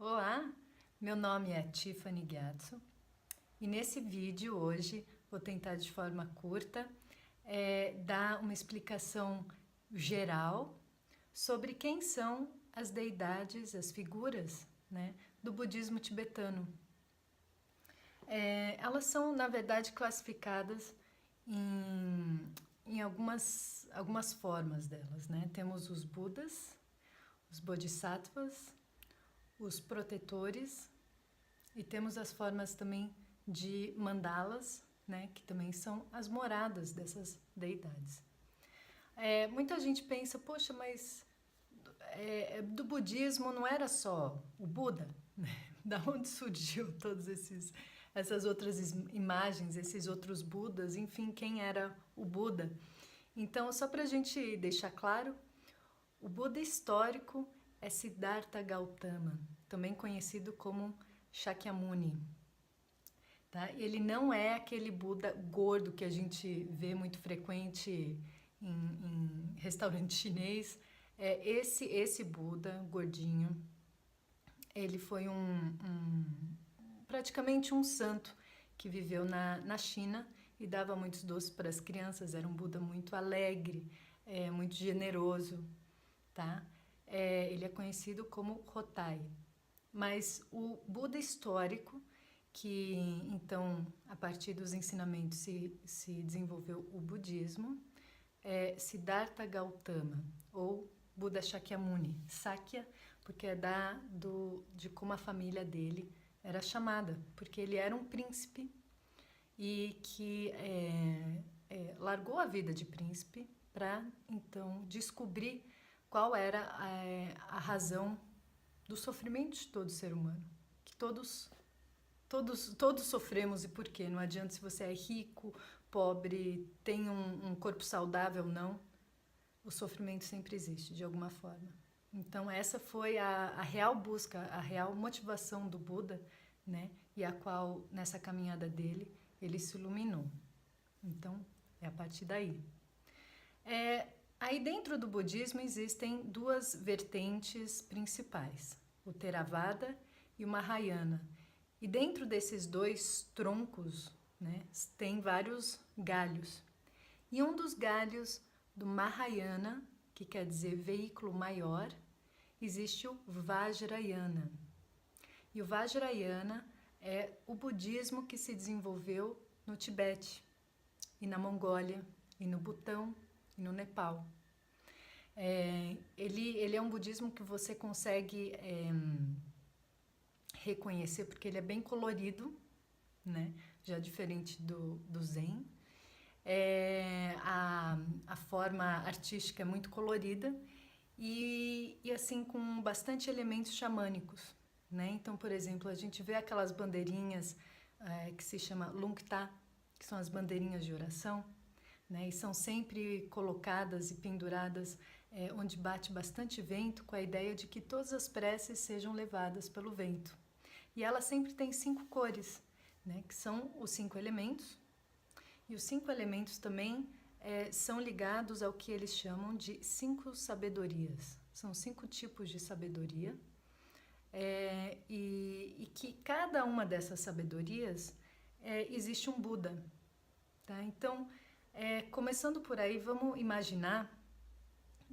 Olá, meu nome é Tiffany Gyatso e nesse vídeo hoje vou tentar de forma curta dar uma explicação geral sobre quem são as deidades, as figuras, né, do budismo tibetano. Elas são, na verdade, classificadas em algumas formas delas, né? Temos os Budas, os Bodhisattvas, os protetores e temos as formas também de mandalas, né, que também são as moradas dessas deidades. Muita gente pensa, poxa, mas do budismo não era só o Buda? Da onde surgiu essas outras imagens, esses outros Budas, enfim, quem era o Buda? Então, só para a gente deixar claro, o Buda histórico é Siddhartha Gautama, também conhecido como Shakyamuni. Tá? Ele não é aquele Buda gordo que a gente vê muito frequente em restaurante chinês. Esse Buda gordinho, ele foi praticamente um santo que viveu na China e dava muitos doces para as crianças. Era um Buda muito alegre, muito generoso, tá? Ele é conhecido como Hotai. Mas o Buda histórico, que então a partir dos ensinamentos se desenvolveu o budismo, é Siddhartha Gautama ou Buda Shakyamuni. Sakya, porque é de como a família dele era chamada, porque ele era um príncipe e que largou a vida de príncipe para então descobrir qual era a razão do sofrimento de todo ser humano, que todos sofremos. E por quê? Não adianta se você é rico, pobre, tem um corpo saudável, não. O sofrimento sempre existe, de alguma forma. Então essa foi a real busca, a real motivação do Buda, né? E a qual, nessa caminhada dele, ele se iluminou. Então, é a partir daí. Aí dentro do budismo existem duas vertentes principais, o Theravada e o Mahayana. E dentro desses dois troncos, né, tem vários galhos. E um dos galhos do Mahayana, que quer dizer veículo maior, existe o Vajrayana. E o Vajrayana é o budismo que se desenvolveu no Tibete, e na Mongólia, e no Butão, e no Nepal. Ele é um budismo que você consegue reconhecer porque ele é bem colorido, né? Já diferente do Zen. A forma artística é muito colorida e assim com bastante elementos xamânicos, né? Então, por exemplo, a gente vê aquelas bandeirinhas que se chama Lungta, que são as bandeirinhas de oração, né? E são sempre colocadas e penduradas onde bate bastante vento, com a ideia de que todas as preces sejam levadas pelo vento. E ela sempre tem 5 cores, né? Que são os 5 elementos. E os 5 elementos também são ligados ao que eles chamam de 5 sabedorias. São 5 tipos de sabedoria. E que cada uma dessas sabedorias existe um Buda. Tá? Então, começando por aí, vamos imaginar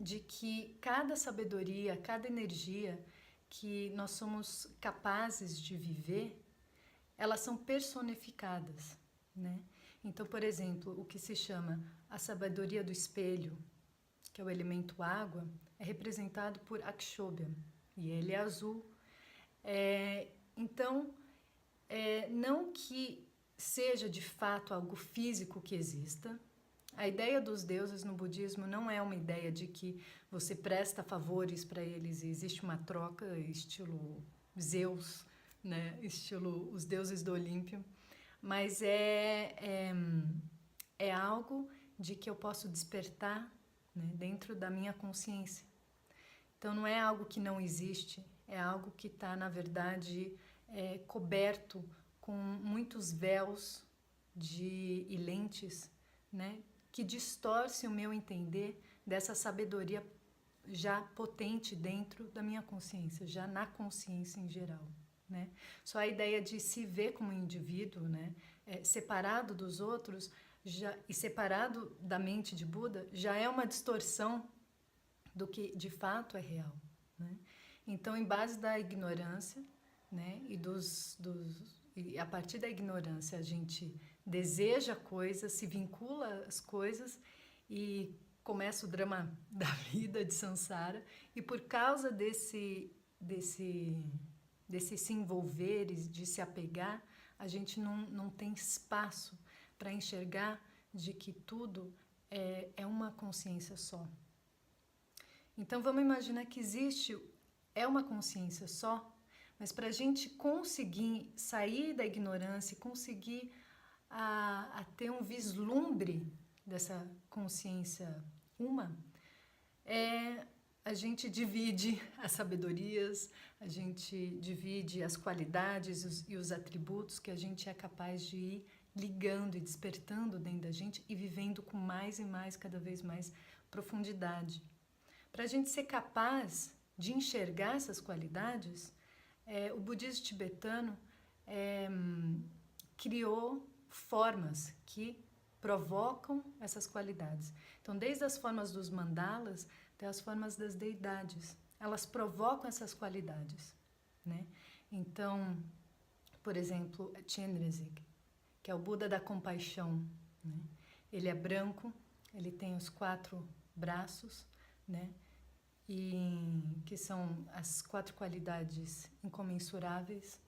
de que cada sabedoria, cada energia que nós somos capazes de viver, elas são personificadas, né? Então, por exemplo, o que se chama a sabedoria do espelho, que é o elemento água, é representado por Akshobhya, e ele é azul. Então, não que seja de fato algo físico que exista. A ideia dos deuses no budismo não é uma ideia de que você presta favores para eles e existe uma troca, estilo Zeus, né? Estilo os deuses do Olímpio, mas é algo de que eu posso despertar, né, dentro da minha consciência. Então não é algo que não existe, é algo que está, na verdade, coberto com muitos véus e lentes, né, que distorce o meu entender dessa sabedoria já potente dentro da minha consciência, já na consciência em geral, né? Só a ideia de se ver como indivíduo, né, separado dos outros e separado da mente de Buda, já é uma distorção do que de fato é real, né? Então, em base da ignorância, né, e a partir da ignorância a gente deseja coisas, se vincula às coisas e começa o drama da vida de Sansara, e por causa desse se envolver e de se apegar, a gente não tem espaço para enxergar de que tudo é uma consciência só. Então vamos imaginar que é uma consciência só, mas para a gente conseguir sair da ignorância e conseguir a ter um vislumbre dessa consciência uma, a gente divide as sabedorias, a gente divide as qualidades e os atributos que a gente é capaz de ir ligando e despertando dentro da gente e vivendo com mais e mais, cada vez mais profundidade. Para a gente ser capaz de enxergar essas qualidades, o budismo tibetano criou formas que provocam essas qualidades. Então, desde as formas dos mandalas até as formas das deidades, elas provocam essas qualidades, né? Então, por exemplo, Chenrezig, que é o Buda da compaixão, né? Ele é branco, ele tem os 4 braços, né? E que são as 4 qualidades incomensuráveis.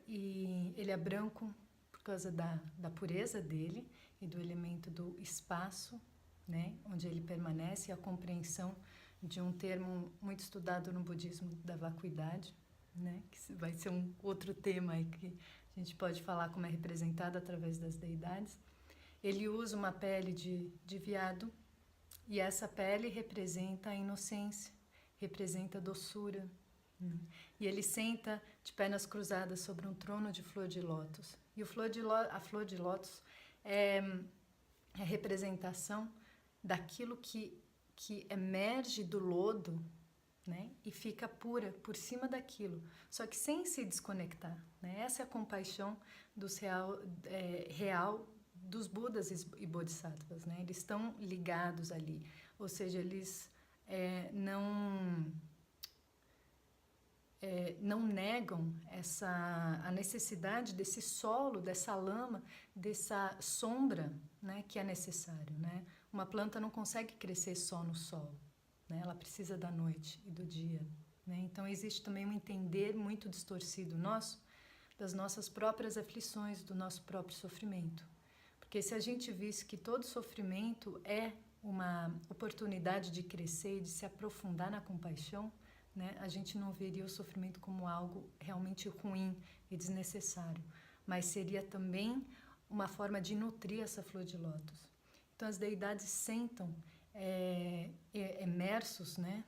E ele é branco por causa da pureza dele e do elemento do espaço, né, onde ele permanece, e a compreensão de um termo muito estudado no budismo da vacuidade, né, que vai ser um outro tema aí que a gente pode falar como é representado através das deidades. Ele usa uma pele de veado, e essa pele representa a inocência, representa a doçura. E ele senta de pernas cruzadas sobre um trono de flor de lótus. E a flor de lótus é a representação daquilo que emerge do lodo, né, e fica pura por cima daquilo, só que sem se desconectar, né? Essa é a compaixão real dos Budas e Bodhisattvas, né? Eles estão ligados ali, ou seja, eles não negam a necessidade desse solo, dessa lama, dessa sombra, né, que é necessário, né? Uma planta não consegue crescer só no sol, né? Ela precisa da noite e do dia, né? Então existe também um entender muito distorcido nosso das nossas próprias aflições, do nosso próprio sofrimento. Porque se a gente visse que todo sofrimento é uma oportunidade de crescer e de se aprofundar na compaixão, né, a gente não veria o sofrimento como algo realmente ruim e desnecessário, mas seria também uma forma de nutrir essa flor de lótus. Então as deidades sentam emersos, né,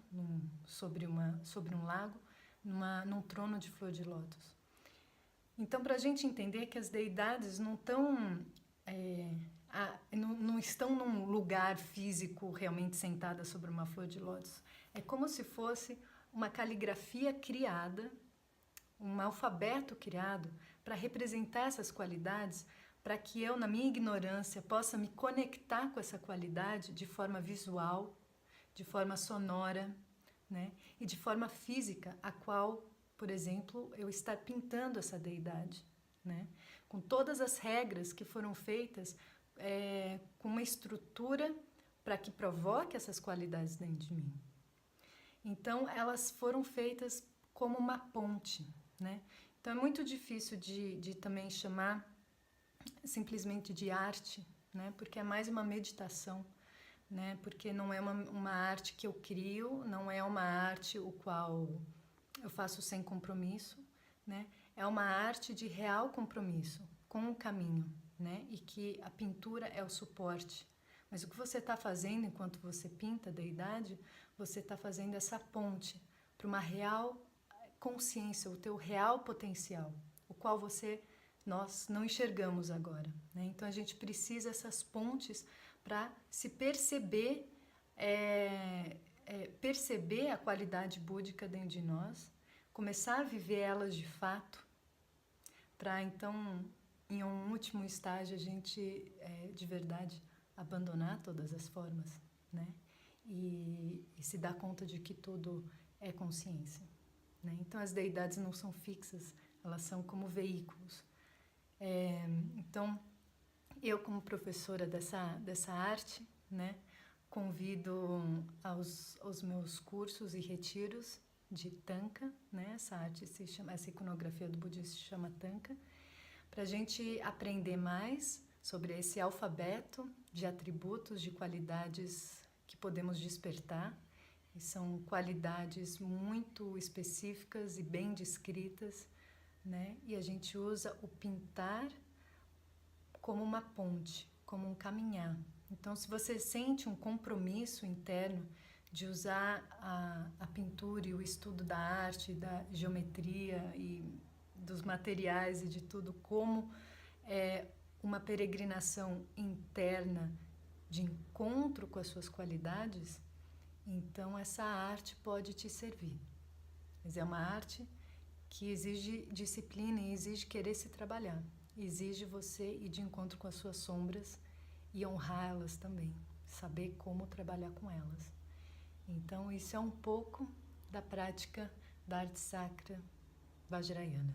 sobre um lago, num trono de flor de lótus. Então, para a gente entender que as deidades não estão num lugar físico realmente sentadas sobre uma flor de lótus, é como se fosse uma caligrafia criada, um alfabeto criado para representar essas qualidades, para que eu, na minha ignorância, possa me conectar com essa qualidade de forma visual, de forma sonora, né, e de forma física, a qual, por exemplo, eu estar pintando essa deidade, né, com todas as regras que foram feitas com uma estrutura para que provoque essas qualidades dentro de mim. Então, elas foram feitas como uma ponte, né? Então, é muito difícil de também chamar simplesmente de arte, né? Porque é mais uma meditação, né? Porque não é uma arte que eu crio, não é uma arte o qual eu faço sem compromisso, né? É uma arte de real compromisso com o caminho, né? E que a pintura é o suporte. Mas o que você está fazendo enquanto você pinta a deidade, você está fazendo essa ponte para uma real consciência, o teu real potencial, o qual nós não enxergamos agora, né? Então a gente precisa dessas pontes para se perceber perceber a qualidade búdica dentro de nós, começar a viver elas de fato, para então, em um último estágio, a gente, de verdade, abandonar todas as formas, né? E se dar conta de que tudo é consciência, né? Então, as deidades não são fixas, elas são como veículos. Então, eu, como professora dessa arte, né, convido aos meus cursos e retiros de Tanka, né? Essa arte se chama, essa iconografia do budismo se chama Tanka, para a gente aprender mais sobre esse alfabeto de atributos, de qualidades que podemos despertar, e são qualidades muito específicas e bem descritas, né? E a gente usa o pintar como uma ponte, como um caminhar. Então, se você sente um compromisso interno de usar a pintura e o estudo da arte, da geometria e dos materiais e de tudo como uma peregrinação interna de encontro com as suas qualidades, então essa arte pode te servir. Mas é uma arte que exige disciplina e exige querer se trabalhar. Exige você ir de encontro com as suas sombras e honrá-las também, saber como trabalhar com elas. Então, isso é um pouco da prática da arte sacra vajrayana.